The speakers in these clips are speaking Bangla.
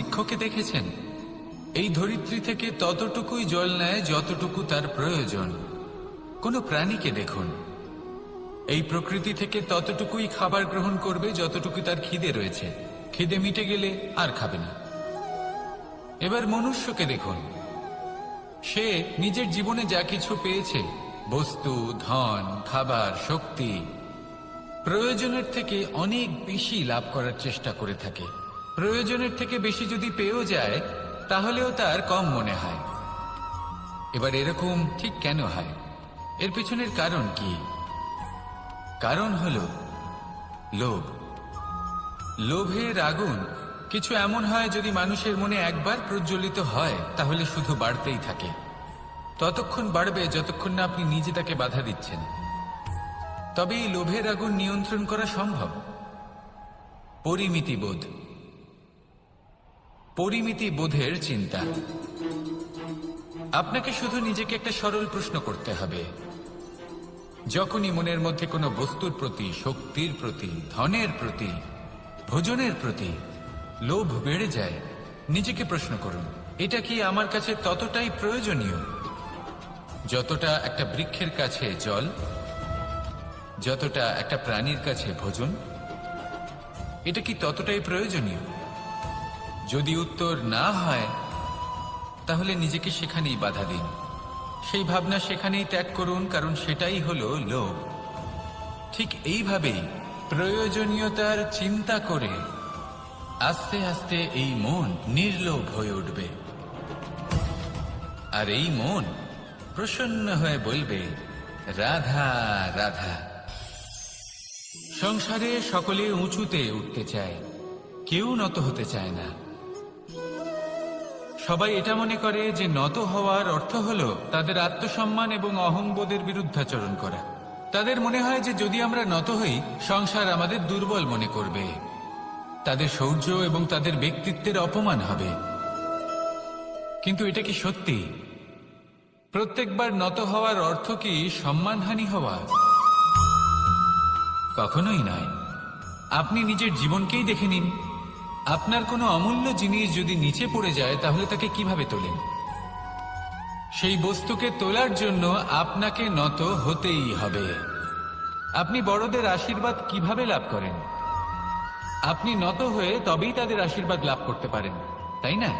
বৃক্ষকে দেখেছেন? এই ধরিত্রী থেকে ততটুকুই জল নেয় যতটুকু তার প্রয়োজন। কোনো প্রাণীকে দেখুন, এই প্রকৃতি থেকে ততটুকুই খাবার গ্রহণ করবে যতটুকু তার খিদে রয়েছে। খিদে মিটে গেলে আর খাবে না। এবার মনুষ্যকে দেখুন, সে নিজের জীবনে যা কিছু পেয়েছে, বস্তু, ধন, খাবার, শক্তি, প্রয়োজনের থেকে অনেক বেশি লাভ করার চেষ্টা করে থাকে। প্রয়োজনের থেকে বেশি যদি পেয়েও যায় তাহলেও তার কম মনে হয়। এবার এরকম ঠিক কেন হয়? এর পিছনের কারণ কি? কারণ হলো লোভ। লোভের আগুন কিছু এমন হয়, যদি মানুষের মনে একবার প্রজ্বলিত হয় তাহলে শুধু বাড়তেই থাকে। ততক্ষণ বাড়বে যতক্ষণ না আপনি নিজে তাকে বাধা দিচ্ছেন। তবে এই লোভের আগুন নিয়ন্ত্রণ করা সম্ভব। পরিমিতিবোধ, পরিমিতিবোধের চিন্তা। আপনাকে শুধু নিজেকে একটা সরল প্রশ্ন করতে হবে। যখনই মনের মধ্যে কোনো বস্তুর প্রতি, শক্তির প্রতি, ধনের প্রতি, ভোজনের প্রতি লোভ বেড়ে যায়, নিজেকে প্রশ্ন করুন, এটা কি আমার কাছে ততটাই প্রয়োজনীয় যতটা একটা বৃক্ষের কাছে জল, যতটা একটা প্রাণীর কাছে ভোজন? এটা কি ততটাই প্রয়োজনীয়? যদি উত্তর না হয় তাহলে নিজেকে সেখানেই বাধা দিন। সেই ভাবনা সেখানেই ত্যাগ করুন, কারণ সেটাই হলো লোভ। ঠিক এইভাবেই প্রয়োজনীয়তার চিন্তা করে আস্তে আস্তে এই মন নির্লোভ হয়ে উঠবে। আর এই মন প্রসন্ন হয়ে বলবে, রাধা রাধা। সংসারে সকলে উঁচুতে উঠতে চায়, কেউ নত হতে চায় না। সবাই এটা মনে করে যে নত হওয়ার অর্থ হলো তাদের আত্মসম্মান এবং অহংবোধের বিরুদ্ধাচরণ করা। তাদের মনে হয় যে যদি আমরা নত হই, সংসার আমাদের দুর্বল মনে করবে, তাদের শৌর্য এবং তাদের ব্যক্তিত্বের অপমান হবে। কিন্তু এটা কি সত্যি? প্রত্যেকবার নত হওয়ার অর্থ কি সম্মানহানি হওয়া? কখনোই নয়। আপনি নিজের জীবনকেই দেখে নিন। আপনার কোনো অমূল্য জিনিস যদি নিচে পড়ে যায় তাহলে তাকে কিভাবে তোলেন? সেই বস্তুকে তোলার জন্য আপনাকে নত হতেই হবে। আপনি বড়দের আশীর্বাদ কিভাবে লাভ করেন? আপনি নত হয়ে তবেই তাদের আশীর্বাদ লাভ করতে পারেন, তাই না?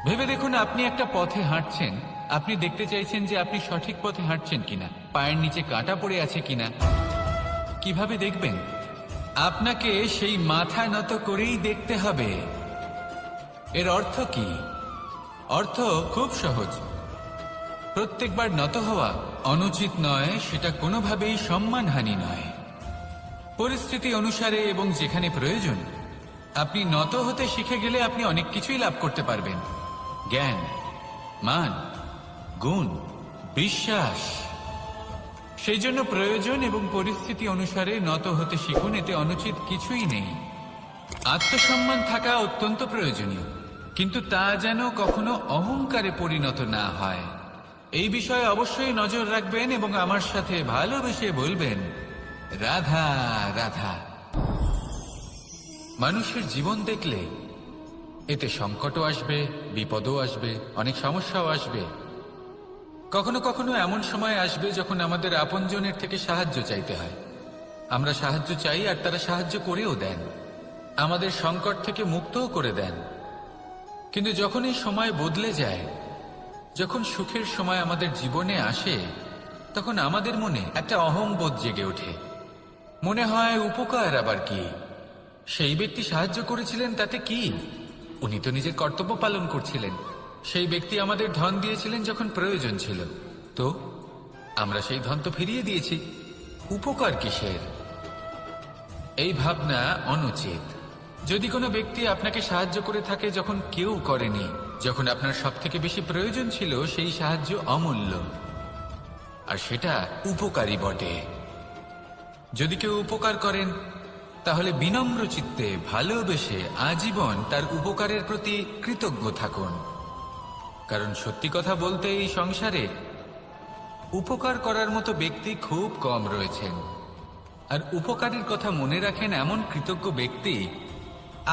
ভেবে দেখুন, আপনি একটা পথে হাঁটছেন, আপনি দেখতে চাইছেন যে আপনি সঠিক পথে হাঁটছেন কিনা, পায়ের নিচে কাঁটা পড়ে আছে কিনা। কিভাবে দেখবেন? আপনাকে সেই মাথা নত করেই দেখতে হবে। এর অর্থ কি? অর্থ খুব সহজ। প্রত্যেকবার নত হওয়া অনুচিত নয়, সেটা কোনোভাবেই সম্মানহানি নয়। পরিস্থিতি অনুসারে এবং যেখানে প্রয়োজন আপনি নত হতে শিখে গেলে আপনি অনেক কিছুই লাভ করতে পারবেন। জ্ঞান, মান, গুণ, বিশ্বাস। সেই জন্য প্রয়োজন এবং পরিস্থিতি অনুসারে নত হতে শিখুন, এতে অনুচিত কিছুই নেই। আত্মসম্মান থাকা অত্যন্ত প্রয়োজনীয়, কিন্তু তা যেন কখনো অহংকারে পরিণত না হয়। এই বিষয়ে অবশ্যই নজর রাখবেন এবং আমার সাথে ভালোবেসে বলবেন, রাধা রাধা। মানুষের জীবন দেখলে এতে সংকটও আসবে, বিপদও আসবে, অনেক সমস্যাও আসবে। কখনো কখনো এমন সময় আসবে যখন আমাদের আপনজনের থেকে সাহায্য চাইতে হয়। আমরা সাহায্য চাই আর তারা সাহায্য করেও দেন, আমাদের সংকট থেকে মুক্তও করে দেন। কিন্তু যখন এই সময় বদলে যায়, যখন সুখের সময় আমাদের জীবনে আসে, তখন আমাদের মনে একটা অহংবোধ জেগে ওঠে। মনে হয় উপকার আবার কি? সেই ব্যক্তি সাহায্য করেছিলেন তাতে কি? উনি তো নিজের কর্তব্য পালন করছিলেন। সেই ব্যক্তি আমাদের ধন দিয়েছিলেন যখন প্রয়োজন ছিল, তো আমরা সেই ধন তো ফিরিয়ে দিয়েছি, উপকার কিসের? এই ভাবনা অনুচিত। যদি কোনো ব্যক্তি আপনাকে সাহায্য করে থাকে যখন কেউ করেনি, যখন আপনার সবথেকে বেশি প্রয়োজন ছিল, সেই সাহায্য অমূল্য আর সেটা উপকারী বটে। যদি কেউ উপকার করেন তাহলে বিনম্র চিত্তে ভালোবেসে আজীবন তার উপকারের প্রতি কৃতজ্ঞ থাকুন। কারণ সত্যি কথা বলতে এই সংসারে উপকার করার মতো ব্যক্তি খুব কম রয়েছেন, আর উপকারের কথা মনে রাখেন এমন কৃতজ্ঞ ব্যক্তি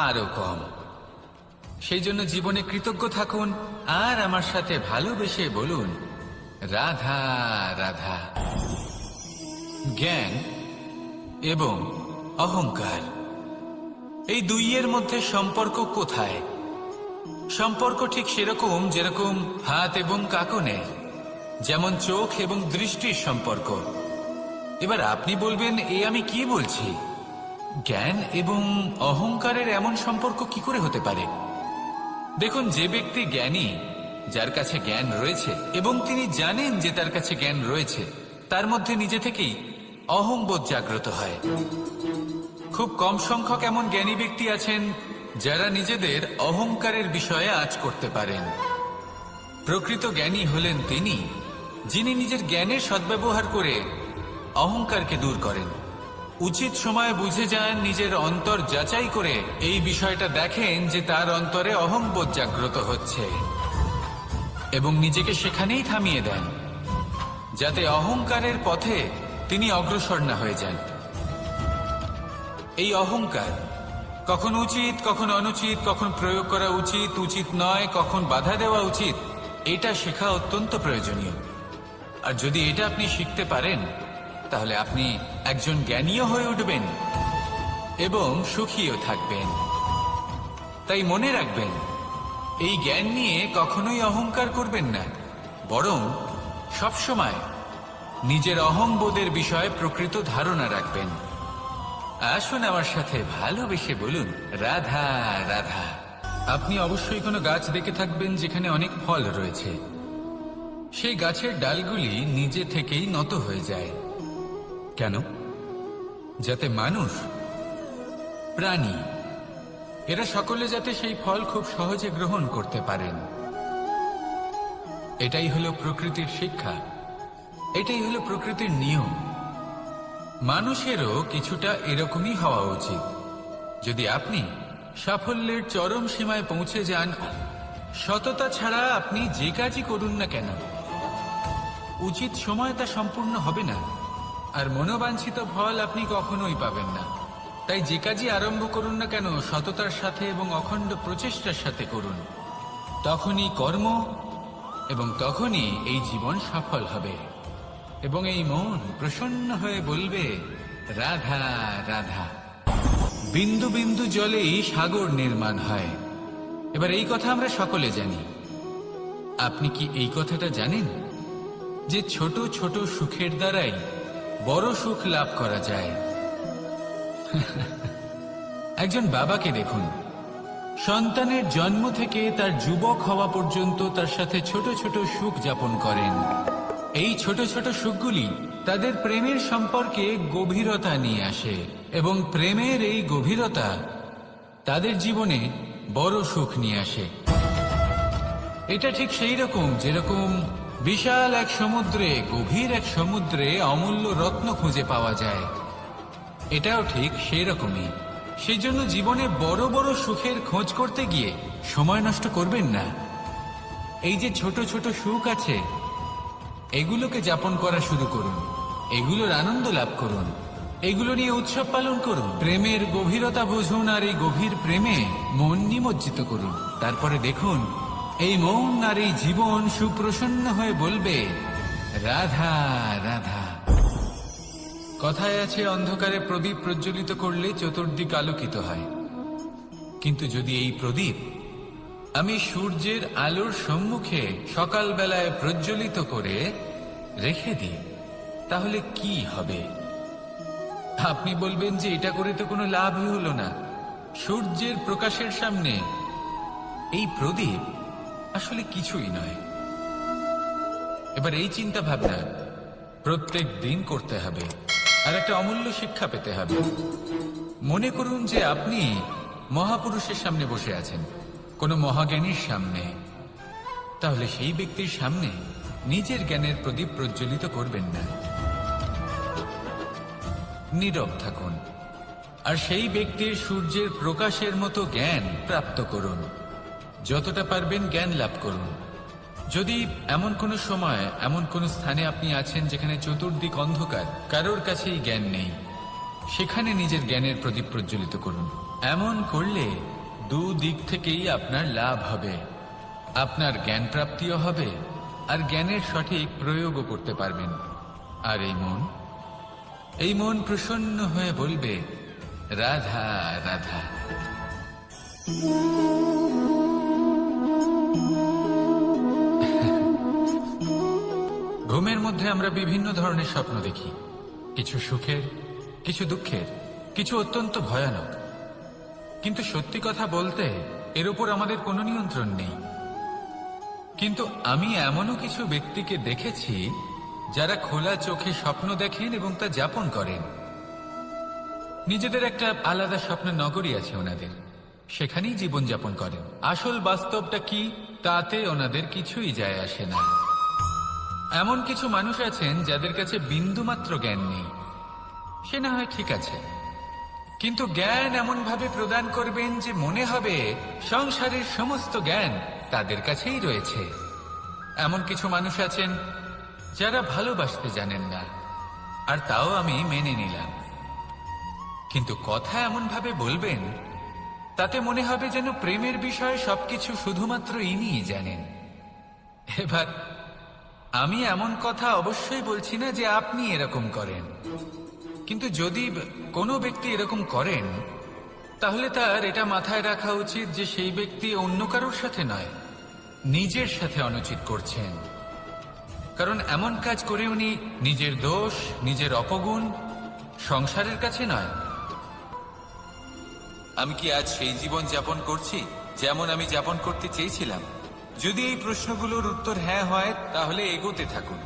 আরো কম। সেই জন্য জীবনে কৃতজ্ঞ থাকুন আর আমার সাথে ভালোবেসে বলুন, রাধা রাধা। জ্ঞান এবং অহংকার, এই দুইয়ের মধ্যে সম্পর্ক কোথায়? সম্পর্ক ঠিক সেরকম যেরকম হাত এবং কাঁকনের, যেমন চোখ এবং দৃষ্টির সম্পর্ক। এবার আপনি বলবেন, এ আমি কি বলছি? জ্ঞান এবং অহংকারের এমন সম্পর্ক কি করে হতে পারে? দেখুন, যে ব্যক্তি জ্ঞানী, যার কাছে জ্ঞান রয়েছে এবং তিনি জানেন যে তার কাছে জ্ঞান রয়েছে, তার মধ্যে নিজে থেকেই অহংবোধ জাগ্রত হয়। খুব কম সংখ্যক এমন জ্ঞানী ব্যক্তি আছেন যারা নিজেদের অহংকারের বিষয়ে আঁচ করতে পারেন। প্রকৃত জ্ঞানী হলেন তিনি, যিনি নিজের জ্ঞানের সদ্ব্যবহার করে অহংকারকে দূর করেন। উচিত সময়ে বুঝে যান, নিজের অন্তর যাচাই করে এই বিষয়টা দেখেন যে তার অন্তরে অহংবোধ জাগ্রত হচ্ছে এবং নিজেকে সেখানেই থামিয়ে দেন, যাতে অহংকারের পথে তিনি অগ্রসর না হয়ে যান। এই অহংকার কখন উচিত, কখন অনুচিত, কখন প্রয়োগ করা উচিত, উচিত নয়, কখন বাধা দেওয়া উচিত, এটা শেখা অত্যন্ত প্রয়োজনীয়। আর যদি এটা আপনি শিখতে পারেন, তাহলে আপনি একজন জ্ঞানীও হয়ে উঠবেন এবং সুখীও থাকবেন। তাই মনে রাখবেন, এই জ্ঞান নিয়ে কখনোই অহংকার করবেন না, বরং সবসময় নিজের অহংবোধের বিষয়ে প্রকৃত ধারণা রাখবেন। আসুন আমার সাথে ভালোবেসে বলুন, রাধা রাধা। আপনি অবশ্যই কোনো গাছ দেখে থাকবেন যেখানে অনেক ফল রয়েছে। সেই গাছের ডালগুলি নিজে থেকেই নত হয়ে যায়। কেন? যাতে মানুষ, প্রাণী, এরা সকলে যাতে সেই ফল খুব সহজে গ্রহণ করতে পারেন। এটাই হলো প্রকৃতির শিক্ষা, এটাই হলো প্রকৃতির নিয়ম। মানুষেরও কিছুটা এরকমই হওয়া উচিত। যদি আপনি সাফল্যের চরম সীমায় পৌঁছে যান, সততা ছাড়া আপনি যে কাজই করুন না কেন, উচিত সময় তা সম্পূর্ণ হবে না, আর মনোবাঞ্ছিত ফল আপনি কখনোই পাবেন না। তাই যে কাজই আরম্ভ করুন না কেন, সততার সাথে এবং অখণ্ড প্রচেষ্টার সাথে করুন। তখনই কর্ম এবং তখনই এই জীবন সফল হবে এবং এই মন প্রসন্ন হয়ে বলবে, রাধা রাধা। বিন্দু বিন্দু জলেই সাগর নির্মাণ হয়। এবার এই কথা আমরা সকলে জানি। আপনি কি এই কথাটা জানেন যে ছোট ছোট সুখের দ্বারাই বড় সুখ লাভ করা যায়? একজন বাবাকে দেখুন, সন্তানের জন্ম থেকে তার যুবক হওয়া পর্যন্ত তার সাথে ছোট ছোট সুখ যাপন করেন। এই ছোট ছোট সুখগুলি তাদের প্রেমের সম্পর্কে গভীরতা নিয়ে আসে এবং প্রেমের এই গভীরতা তাদের জীবনে বড় সুখ নিয়ে আসে। এটা ঠিক সেই রকম যেরকম বিশাল এক সমুদ্রে, গভীর এক সমুদ্রে অমূল্য রত্ন খুঁজে পাওয়া যায়। এটাও ঠিক সেই রকমই। সেই জন্য জীবনে বড় বড় সুখের খোঁজ করতে গিয়ে সময় নষ্ট করবেন না। এই যে ছোট ছোট সুখ আছে, এগুলোকে যাপন করা শুরু করুন, এগুলোর আনন্দ লাভ করুন, এগুলো নিয়ে উৎসব পালন করুন। প্রেমের গভীরতা বুঝুন আর এই গভীর প্রেমে মন নিমজ্জিত করুন। তারপরে দেখুন, এই মন আর এই জীবন সুপ্রসন্ন হয়ে বলবে, রাধা রাধা। কথায় আছে, অন্ধকারে প্রদীপ প্রজ্বলিত করলে চতুর্দিক আলোকিত হয়। কিন্তু যদি এই প্রদীপ আমি সূর্যের আলোর সম্মুখে সকালবেলায় প্রজ্বলিত করে রেখে দিই, তাহলে কি হবে? আপনি বলবেন যে এটা করে তো কোনো লাভই হলো না। সূর্যের প্রকাশের সামনে এই প্রদীপ আসলে কিছুই নয়। এবার এই চিন্তা ভাবনা প্রত্যেক দিন করতে হবে আর একটা অমূল্য শিক্ষা পেতে হবে। মনে করুন যে আপনি মহাপুরুষের সামনে বসে আছেন, কোনো মহাজ্ঞানীর সামনে। তাহলে সেই ব্যক্তির সামনে নিজের জ্ঞানের প্রদীপ প্রজ্বলিত করবেন না, নীরব থাকুন আর সেই ব্যক্তির সূর্যের প্রকাশের মতো জ্ঞান প্রাপ্ত করুন। যতটা পারবেন জ্ঞান লাভ করুন। যদি এমন কোনো সময়, এমন কোনো স্থানে আপনি আছেন যেখানে চতুর্দিক অন্ধকার, কারোর কাছেই জ্ঞান নেই, সেখানে নিজের জ্ঞানের প্রদীপ প্রজ্বলিত করুন। এমন করলে দুদিক থেকেই আপনার লাভ হবে। আপনার জ্ঞান প্রাপ্তিও হবে, আর জ্ঞানের সঠিক প্রয়োগও করতে পারবেন। আর এই মন প্রসন্ন হয়ে বলবে, রাধা রাধা। ঘুমের মধ্যে আমরা বিভিন্ন ধরনের স্বপ্ন দেখি, কিছু সুখের, কিছু দুঃখের, কিছু অত্যন্ত ভয়ানক। কিন্তু সত্যি কথা বলতে এর উপর আমাদের কোনো নিয়ন্ত্রণ নেই। কিন্তু আমি এমনও কিছু ব্যক্তিকে দেখেছি যারা খোলা চোখে স্বপ্ন দেখেন এবং তা যাপন করেন। নিজেদের একটা আলাদা স্বপ্নের নগরী আছে ওনাদের, সেখানেই জীবন যাপন করেন। আসল বাস্তবটা কি তাতে ওনাদের কিছুই যায় আসে না। এমন কিছু মানুষ আছেন যাদের কাছে বিন্দুমাত্র জ্ঞান নেই, সে না হয় ঠিক আছে, কিন্তু জ্ঞান এমন ভাবে প্রদান করবেন যে মনে হবে সংসারের সমস্ত জ্ঞান তাদের কাছেই রয়েছে। এমন কিছু মানুষ আছেন যারা ভালোবাসতে জানেন না, আর তাও আমি মেনে নিলাম। কিন্তু কথা এমন ভাবে বলবেন তাতে মনে হবে যেন প্রেমের বিষয়ে সবকিছু শুধুমাত্র ইনিই জানেন। এবার আমি এমন কথা অবশ্যই বলছি না যে আপনি এরকম করেন, কিন্তু যদি কোনো ব্যক্তি এরকম করেন তাহলে তার এটা মাথায় রাখা উচিত যে সেই ব্যক্তি অন্য কারোর সাথে নয়, নিজের সাথে অনুচিত করছেন। কারণ এমন কাজ করে উনি নিজের দোষ, নিজের অপগুণ সংসারের কাছে নয়। আমি কি আজ সেই জীবন যাপন করছি যেমন আমি যাপন করতে চেয়েছিলাম? যদি এই প্রশ্নগুলোর উত্তর হ্যাঁ হয় তাহলে এগোতে থাকুন,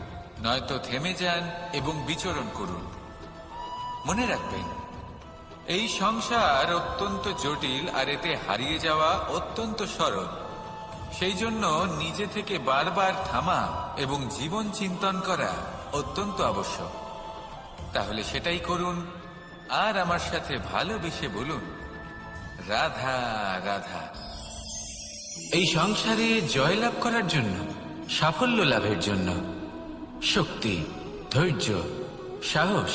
নয়তো থেমে যান এবং বিচরণ করুন। মনে রাখবেন, এই সংসার অত্যন্ত জটিল, আর এতে হারিয়ে যাওয়া অত্যন্ত সরল। সেই জন্য নিজে থেকে বারবার থামা এবং জীবন চিন্তন করা অত্যন্ত আবশ্যক। তাহলে সেটাই করুন, আর আমার সাথে ভালোবেসে বলুন, রাধা রাধা। এই সংসারে জয়লাভ করার জন্য, সাফল্য লাভের জন্য শক্তি, ধৈর্য, সাহস,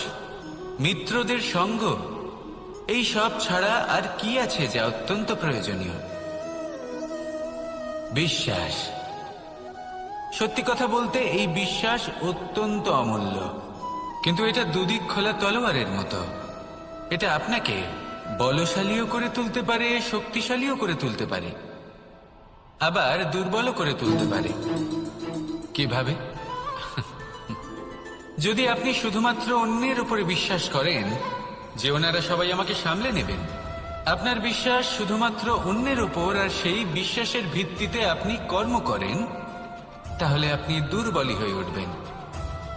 মিত্রদের সঙ্গ, এই সব ছাড়া আর কি আছে যা অত্যন্ত প্রয়োজনীয়? বিশ্বাস। সত্যি কথা বলতে এই বিশ্বাস অত্যন্ত অমূল্য, কিন্তু এটা দুদিক খোলা তলোয়ারের মতো। এটা আপনাকে বলশালীও করে তুলতে পারে, শক্তিশালীও করে তুলতে পারে, আবার দুর্বলও করে তুলতে পারে। কিভাবে? যদি আপনি শুধুমাত্র অন্যের উপরে বিশ্বাস করেন যে ওনারা সবাই আমাকে সামলে নেবেন, আপনার বিশ্বাস শুধুমাত্র অন্যের উপর, আর সেই বিশ্বাসের ভিত্তিতে আপনি কর্ম করেন, তাহলে আপনি দুর্বলই হয়ে উঠবেন।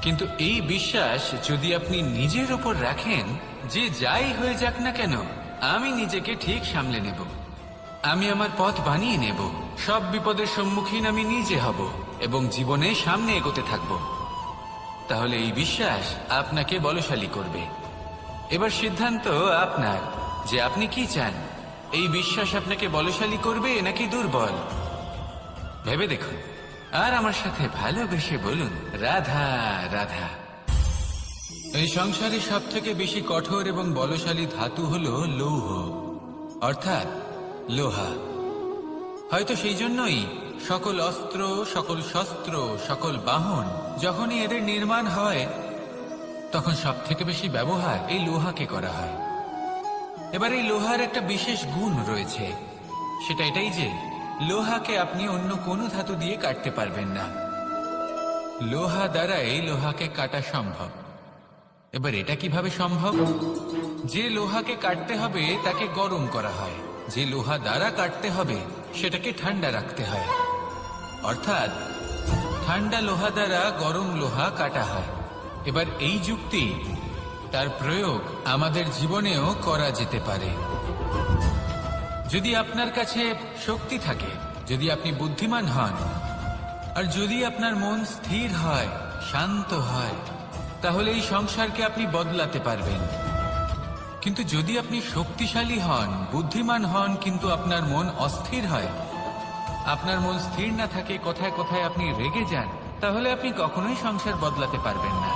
কিন্তু এই বিশ্বাস যদি আপনি নিজের উপর রাখেন যে যাই হয়ে যাক না কেন আমি নিজেকে ঠিক সামলে নেব, আমি আমার পথ বানিয়ে নেব, সব বিপদের সম্মুখীন আমি নিজে হব এবং জীবনে সামনে এগোতে থাকব, তাহলে এই বিশ্বাস আপনাকে বলশালী করবে। এবার সিদ্ধান্ত আপনার যে আপনি কি চান, এই বিশ্বাস আপনাকে বলশালী করবে নাকি দুর্বল। ভেবে দেখুন, আর আমার সাথে ভালোবেসে বলুন, রাধা রাধা। এই সংসারে সব থেকে বেশি কঠোর এবং বলশালী ধাতু হল লৌহ, অর্থাৎ লোহা। হয়তো সেই জন্যই সকল অস্ত্র, সকল শস্ত্র, সকল বাহন যখনই এদের নির্মাণ হয় তখন সব থেকে বেশি ব্যবহার এই লোহাকে করা হয়। এবার এই লোহার একটা বিশেষ গুণ রয়েছে, সেটা এটাই যে লোহাকে আপনি অন্য কোনো ধাতু দিয়ে কাটতে পারবেন না। লোহা দ্বারা এই লোহাকে কাটা সম্ভব। এবার এটা কিভাবে সম্ভব? যে লোহাকে কাটতে হবে তাকে গরম করা হয়, যে লোহা দ্বারা কাটতে হবে সেটাকে ঠান্ডা রাখতে হয়, অর্থাৎ ঠান্ডা লোহা দ্বারা গরম লোহা কাটা হয়। এবার এই যুক্তি, তার প্রয়োগ আমাদের জীবনেও করা যেতে পারে। যদি আপনার কাছে শক্তি থাকে, যদি আপনি বুদ্ধিমান হন, আর যদি আপনার মন স্থির হয়, শান্ত হয়, তাহলে এই সংসারকে আপনি বদলাতে পারবেন। কিন্তু যদি আপনি শক্তিশালী হন, বুদ্ধিমান হন, কিন্তু আপনার মন অস্থির হয়, আপনার মন স্থির না থাকে, কোথায় কোথায় আপনি রেগে যান, তাহলে আপনি কখনোই সংসার বদলাতে পারবেন না।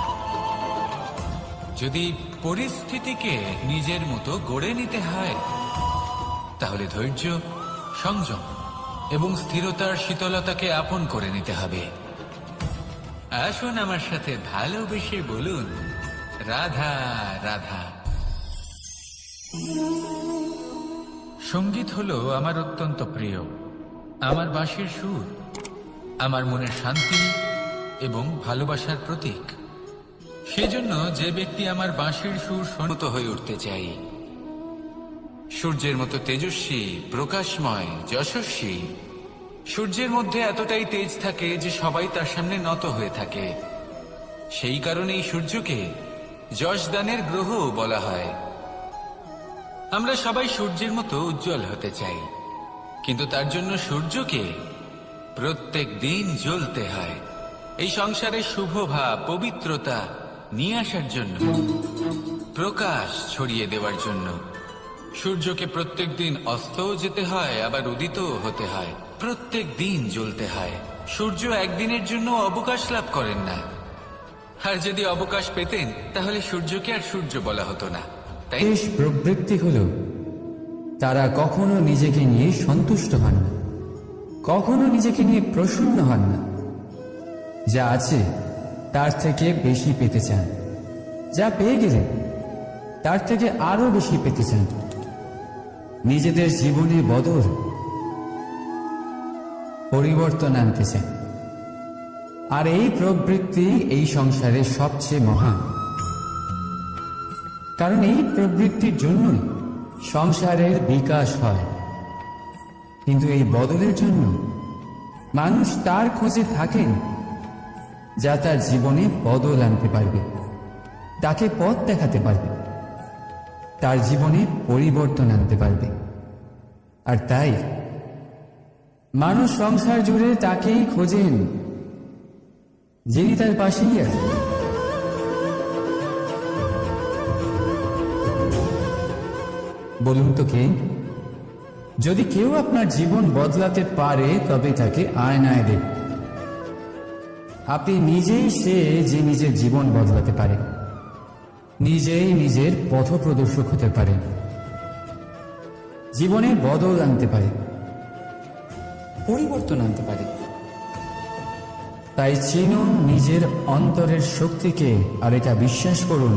যদি পরিস্থিতিকে নিজের মতো গড়ে নিতে হয়, তাহলে ধৈর্য, সংযম এবং স্থিরতার শীতলতাকে আপন করে নিতে হবে। আসুন আমার সাথে ভালোবেসে বলুন, রাধা রাধা। সঙ্গীত হলো আমার অত্যন্ত প্রিয়। আমার বাঁশির সুর আমার মনের শান্তি এবং ভালোবাসার প্রতীক। সেজন্য যে ব্যক্তি আমার বাঁশির সুর শোনত হয়ে উঠতে চাই, সূর্যের মতো তেজস্বী, প্রকাশময়, যশস্বী। সূর্যের মধ্যে এতটাই তেজ থাকে যে সবাই তার সামনে নত হয়ে থাকে। সেই কারণেই সূর্যকে যশদানের গ্রহ বলা হয়। আমরা সবাই সূর্যের মতো উজ্জ্বল হতে চাই, কিন্তু তার জন্য সূর্যকে প্রত্যেক দিন জ্বলতে হয় এই সংসারে শুভ ভাব, পবিত্রতা নিয়ে আসার জন্য, প্রকাশ ছড়িয়ে দেওয়ার জন্য। সূর্যকে প্রত্যেক দিন অস্তও যেতে হয়, আবার উদিতও হতে হয়, প্রত্যেক দিন জ্বলতে হয়। সূর্য একদিনের জন্য অবকাশ লাভ করেন না। আর যদি অবকাশ পেতেন তাহলে সূর্যকে আর সূর্য বলা হতো না, তাই শেষ প্রবৃত্তি হল তারা কখনো নিজেকে নিয়ে সন্তুষ্ট হন না, কখনো নিজেকে নিয়ে প্রসন্ন হন না। যা আছে তার থেকে বেশি পেতে চান, যা পেয়ে গেলেন তার থেকে আরো বেশি পেতে চান। নিজেদের জীবনে বদল, পরিবর্তন আনতে চান। আর এই প্রবৃত্তি এই সংসারের সবচেয়ে মহান, কারণ এই প্রবৃত্তির জন্যই সংসারের বিকাশ হয়। কিন্তু এই বদলের জন্য মানুষ তার খোঁজে থাকেন যা তার জীবনে বদল আনতে পারবে, তাকে পথ দেখাতে পারবে, তার জীবনে পরিবর্তন আনতে পারবে। আর তাই মানুষ সংসার জুড়ে তাকেই খোঁজেন যিনি তার পাশেই আছেন। বলুন তো কে? যদি কেউ আপনার জীবন বদলাতে পারে তবে তাকে আয়নায় দেখুন। আপনি নিজেই সে যে নিজের জীবন বদলাতে পারে, নিজেই নিজের পথপ্রদর্শক হতে পারে, জীবনে বদল আনতে পারে, পরিবর্তন আনতে পারে। তাই চিনুন নিজের অন্তরের শক্তিকে, আর এটা বিশ্বাস করুন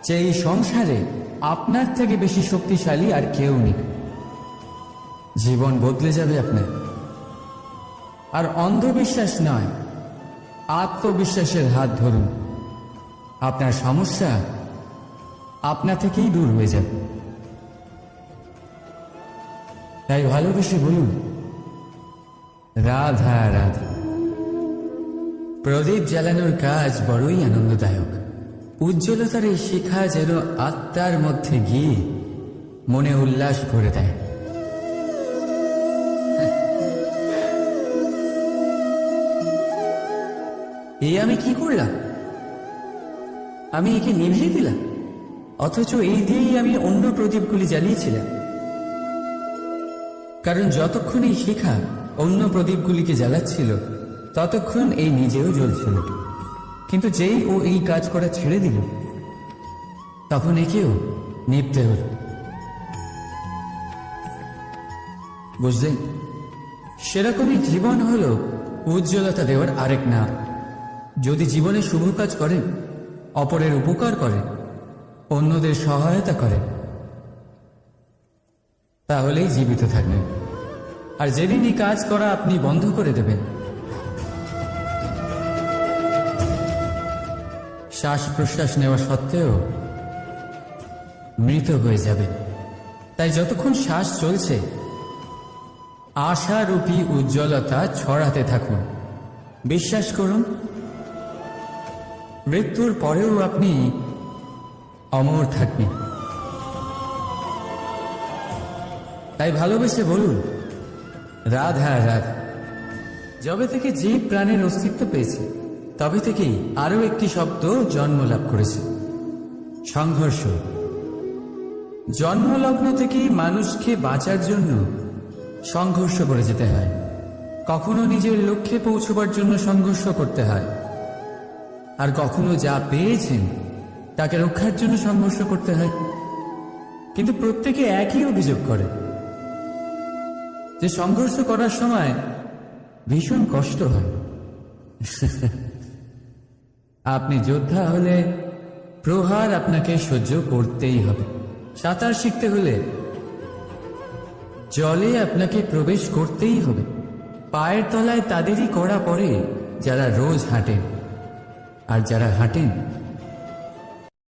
যে এই সংসারে আপনার থেকে বেশি শক্তিশালী আর কেউ নেই। জীবন বদলে যাবে আপনার। আর অন্ধবিশ্বাস নয়, আত্মবিশ্বাসের হাত ধরুন। আপনার সমস্যা আপনা থেকেই দূর হয়ে যাবে। তাই ভালোবেসে বলুন, রাধা রাধা। প্রদীপ জ্বালানোর কাজ বড়ই আনন্দদায়ক। উজ্জ্বলতার এই শিখা যেন আত্মার মধ্যে গিয়ে মনে উল্লাস ভরে দেয়। এই আমি কি করলাম? আমি একে নিভিয়ে দিলাম, অথচ এই দিয়েই আমি অন্য প্রদীপগুলি জ্বালিয়েছিলাম। কারণ যতক্ষণ এই শিখা অন্য প্রদীপগুলিকে জ্বালাচ্ছিল ততক্ষণ এই নিজেও জ্বলছিল। কিন্তু যেই ও এই কাজ করা ছেড়ে দিল তখন একেও নিভতে হল। বুঝলেন? সেরকমই জীবন হল উজ্জ্বলতা দেওয়ার আরেক নাম। যদি জীবনে শুভ কাজ করেন, অপরের উপকার করেন, অন্যদের সহায়তা করেন, তাহলেই জীবিত থাকবেন। আর যেদিনই কাজ করা আপনি বন্ধ করে দেবেন, শ্বাস প্রশ্বাস নেওয়া সত্ত্বেও মৃত হয়ে যাবে। তাই যতক্ষণ শ্বাস চলছে আশারূপী উজ্জ্বলতা ছড়াতে থাকুন। বিশ্বাস করুন, মৃত্যুর পরেও আপনি অমর থাকবেন। তাই ভালোবেসে বলুন, রাধা রাধা। যবে থেকে যে প্রাণের অস্তিত্ব পেয়েছে তবে থেকেই আরো একটি শব্দ জন্ম লাভ করেছে, সংঘর্ষ। জন্মলগ্ন থেকেই মানুষকে বাঁচার জন্য সংঘর্ষ করে যেতে হয়। কখনো নিজের লক্ষ্যে পৌঁছবার জন্য সংঘর্ষ করতে হয়, আর কখনো যা পেয়েছেন তাকে রক্ষার জন্য সংঘর্ষ করতে হয়। কিন্তু প্রত্যেকে একই অভিযোগ করে, যে সংঘর্ষ করার সময় ভীষণ কষ্ট হয়। আপনি যোদ্ধা হলে প্রহার আপনাকে সহ্য করতেই হবে। সাঁতার শিখতে হলে জলে আপনাকে প্রবেশ করতেই হবে। পায়ের তলায় তাদেরই কড়া পড়ে যারা রোজ হাঁটেন, আর যারা হাঁটেন